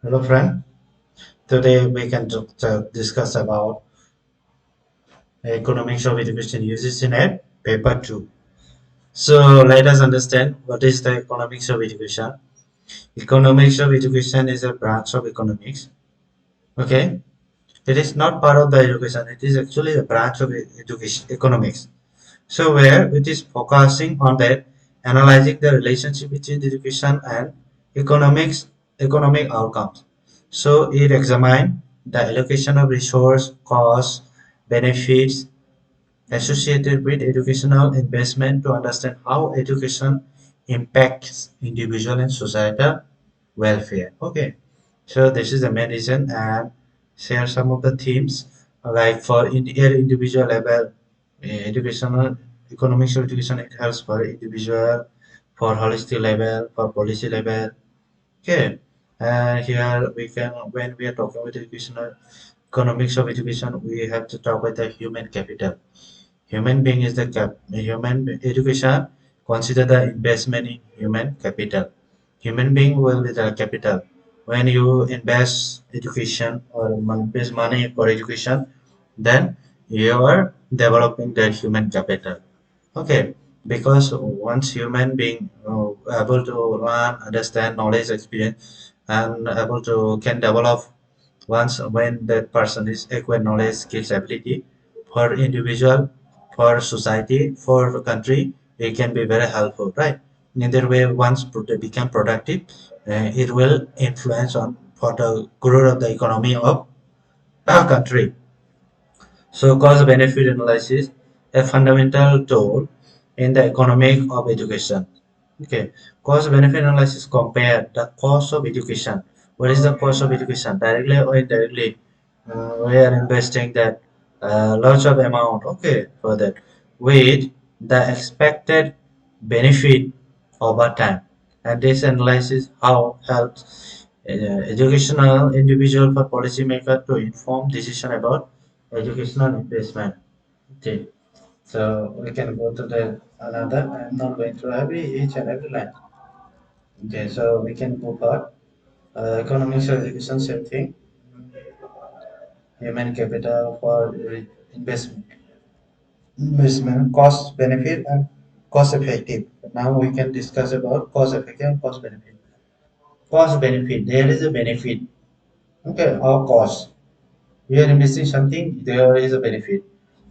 Hello, friend. Today we can discuss about economics of education UGC Net, paper 2. So let us understand what is the economics of education. Economics of education is a branch of economics. Okay, it is not part of the education. It is actually a branch of education economics. So where it is focusing on that, analyzing the relationship between education and economic outcomes. So it examines the allocation of resource, costs, benefits associated with educational investment to understand how education impacts individual and societal welfare. Okay, so this is the main reason and share some of the themes like for individual level educational economics of education it helps for individual for holistic level for policy level. Okay, and here we can when we are talking about educational economics of education we have to talk about the human capital. Human being is the human education consider the investment in human capital. Human being will be the capital. When you invest education or invest money for education, then you are developing that human capital. Okay, because once human being able to learn, understand, knowledge, experience, and able to can develop once when that person is acquire knowledge, skills, ability for individual, for society, for country, it can be very helpful, right? In that way, once they become productive, it will influence on for the growth of the economy of our country. So cost benefit analysis, a fundamental tool in the economic of education. Okay, cost benefit analysis compare the cost of education. What is the cost of education? Directly or indirectly, we are investing that lots of amount. Okay, for that with the expected benefit over time. And this analysis how helps educational individual for policymaker to inform decision about educational investment. Okay, so we can go to the another. I'm not going through every each and every line. Okay, so we can move on. Economics of education, same thing. Human capital for investment, investment, cost benefit, and cost effective. Now we can discuss about cost effective and cost benefit. Cost benefit. There is a benefit. Okay, or cost. We are investing something. There is a benefit.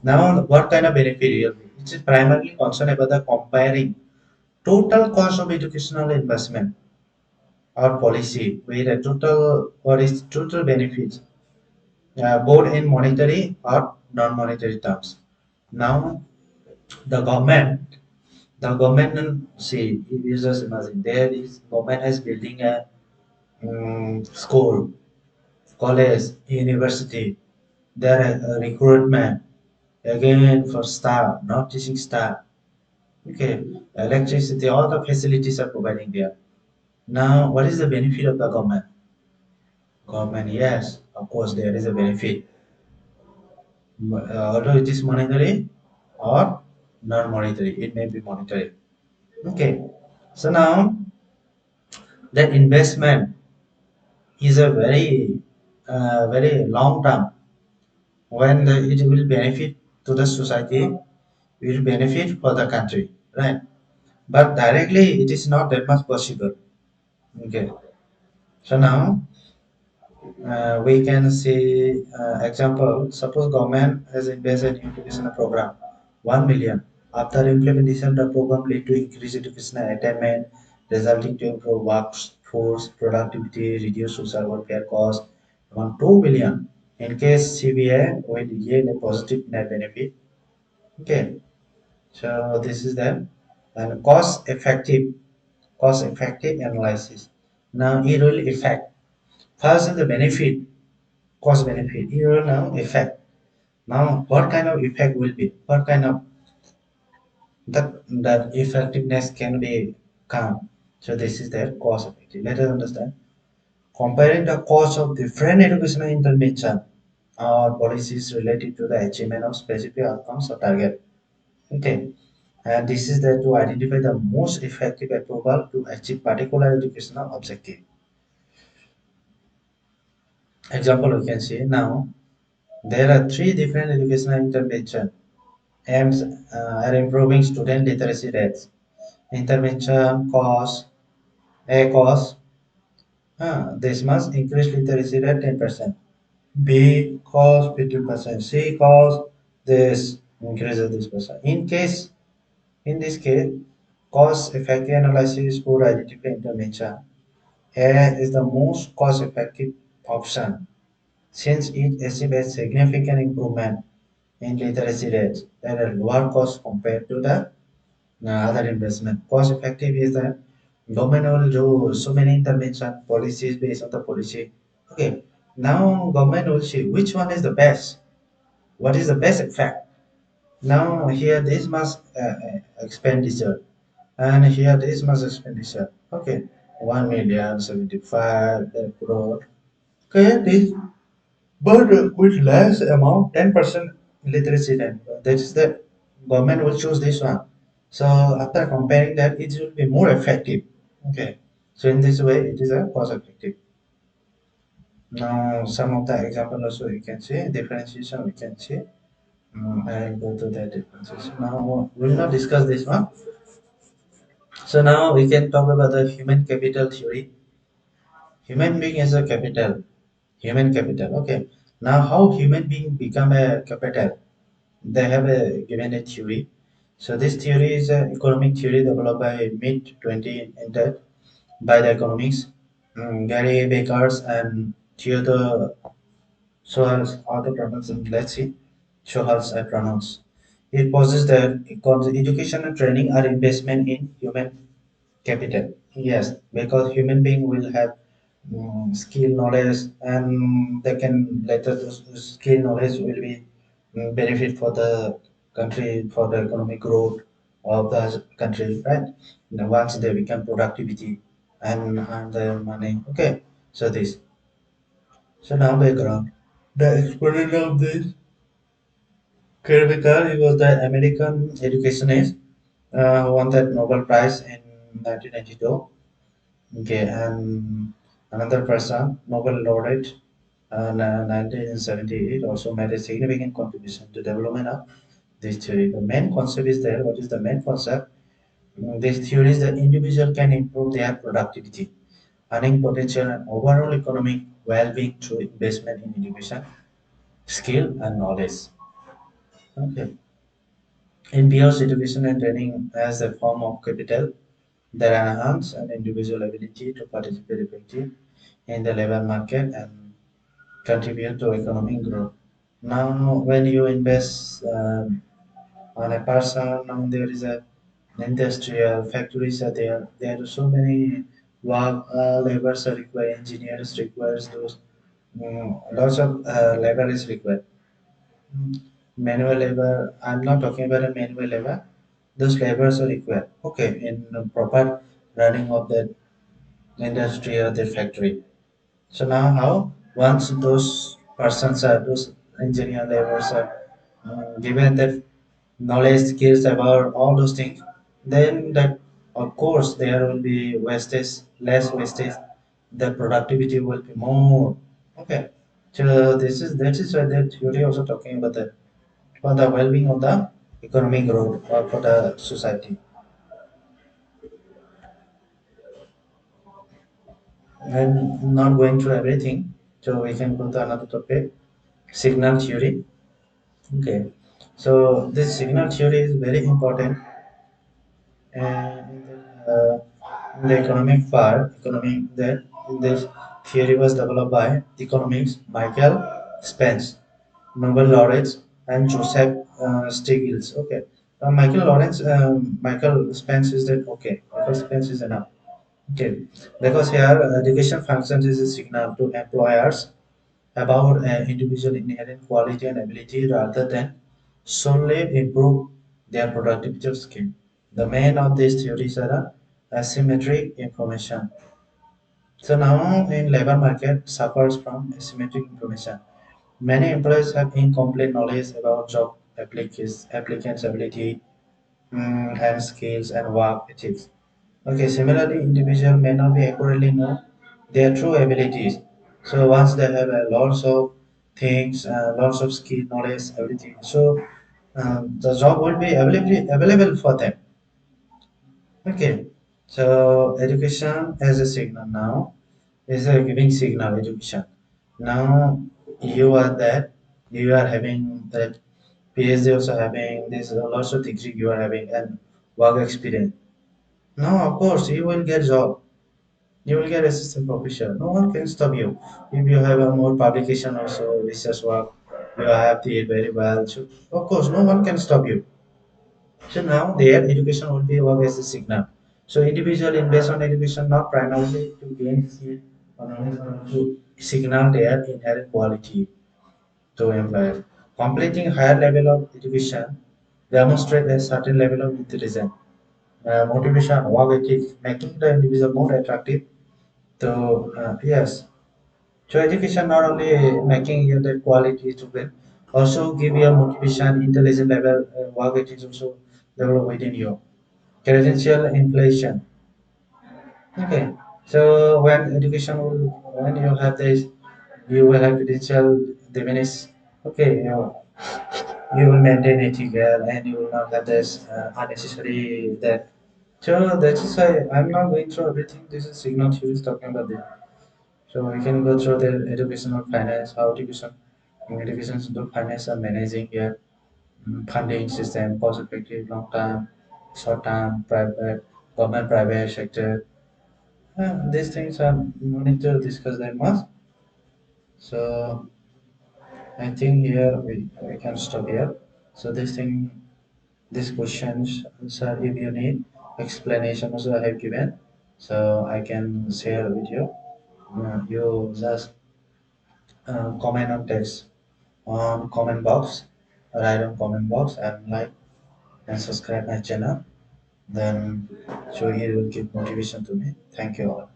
Now, what kind of benefit here? It is primarily concerned about the comparing total cost of educational investment or policy with a total what is total benefits both in monetary or non-monetary terms. Now the government see if you just imagine there is government is building a school, college, university. There is a recruitment again for staff, not teaching staff. Okay, electricity, all the facilities are providing there. Now, what is the benefit of the government? Government, yes, of course, there is a benefit, although it is monetary or non-monetary, it may be monetary. Okay, so now the investment is a very long term when it will benefit to the society, it will benefit for the country, right? But directly, it is not that much possible. Okay, so now we can see example. Suppose government has invested in educational program 1 million. After implementation, the program lead to increased educational attainment, resulting to improve workforce productivity, reduce social welfare costs. Around 2 billion. In case CBA will yield a positive net benefit. Okay, so this is them and cost effective analysis. Now it will affect first the benefit cost benefit. Here now effect. Now what kind of effect will be? What kind of that effectiveness can be come? So this is their cost effective. Let us understand. Comparing the cost of different educational intervention or policies related to the achievement of specific outcomes or target. Okay. And this is there to identify the most effective approval to achieve particular educational objective. Example, we can see now there are three different educational intervention aims at improving student literacy rates. Intervention cause A cause this must increase literacy rate 10%. B cause 50%. C cause this increases this percent. In this case, cost effective analysis would identify intervention. A is the most cost effective option since it estimates significant improvement in literacy rates that are lower cost compared to the other investment. Cost effective is that government will do so many intervention policies based on the policy. Okay, now government will see which one is the best. What is the best effect? Now here this much expenditure and here this much expenditure. Okay, 1,075,000 crore. Okay, this but with less amount, 10% literacy rate. That is the government will choose this one. So after comparing that, it will be more effective. Okay. So in this way, it is a cost effective. Now some of the example also you can see differentiation we can see. I'll go to that differentiation. Now we'll not discuss this one. So now we can talk about the human capital theory. Human being is a capital. Human capital. Okay. Now how human being become a capital? They have given a theory. So this theory is an economic theory developed by mid 20th century by the economics Gary Bakers and Theodore Schwarz are the pronouns. Let's see. Schwarz I pronounce. It poses that education and training are investment in human capital. Yes, because human being will have skill knowledge and they can later those skill knowledge will be benefit for the country for the economic growth of the country, right? Now, once they become productivity and earn their money. Okay, so this. So now background. The exponent of this Kirvikar, he was the American educationist who won that Nobel Prize in 1992. Okay, and another person, Nobel laureate, in 1978, also made a significant contribution to development of this theory. The main concept is there. What is the main concept? This theory is that individual can improve their productivity, earning potential, and overall economic well-being through investment in education, skill, and knowledge. Okay. In Beyond's education and training as a form of capital that enhance an individual ability to participate effectively in the labor market and contribute to economic growth. Now, when you invest on a person, now there is a industrial factories are there. There are so many work labors are required, engineers requires those. Lots of labor is required. Manual labor. I'm not talking about a manual labor. Those labors are required. Okay, in proper running of the industry or the factory. So now how once those persons are those engineer laborers are given that knowledge skills about all those things, then that of course there will be wastage, less wastage, the productivity will be more. Okay. So this is that is why that theory also talking about that for the well-being of the economic growth or for the society. I'm not going through everything, so we can go to another topic. Signal theory. Okay, so this signal theory is very important in the economic part. Economic that this theory was developed by economics Michael Spence, Nobel laureates, and Joseph Stiglitz. Okay, Michael Spence is that okay? Michael Spence is enough. Okay, because here education functions as a signal to employers about an individual inherent quality and ability rather than solely improve their productivity or skill. The main of these theories are asymmetric information. So now in labor market suffers from asymmetric information. Many employees have incomplete knowledge about job applicants' ability and skills and work ethics. Okay, similarly, individual may not be accurately know their true abilities. So once they have lots of things, lots of skill, knowledge, everything. So the job will be available for them. Okay. So education as a signal now is a giving signal education. Now you are that you are having that PhD also having this lots of degree you are having and work experience. Now of course you will get job. You will get assistant professor. No one can stop you. If you have a more publication also, research work, you have the very well. So of course, no one can stop you. So now their education will be work as a signal. So individual invest on education not primarily to gain skill or knowledge, but to signal their inherent quality to employer. Completing higher level of education demonstrate a certain level of intelligence, motivation, work ethic, making the individual more attractive. So yes, so education not only making you the quality student, also give you a motivation, intelligence level, work ethics also develop within you. Credential inflation. Okay, so when you have this, you will have credential diminish. Okay, you will maintain ethical and you will not have this unnecessary that. So that is why I'm not going through everything. This is signal theory is talking about this. So we can go through the education of finance, how education to finance are managing your funding system, cost effective, long term, short term, private, government, private sector. These things are no need to discuss that much. So I think here we can stop here. So these questions, answer if you need explanation also I have given. So I can share with you. You just comment on text on comment box, write on comment box and like and subscribe my channel. Then so it will give motivation to me. Thank you all.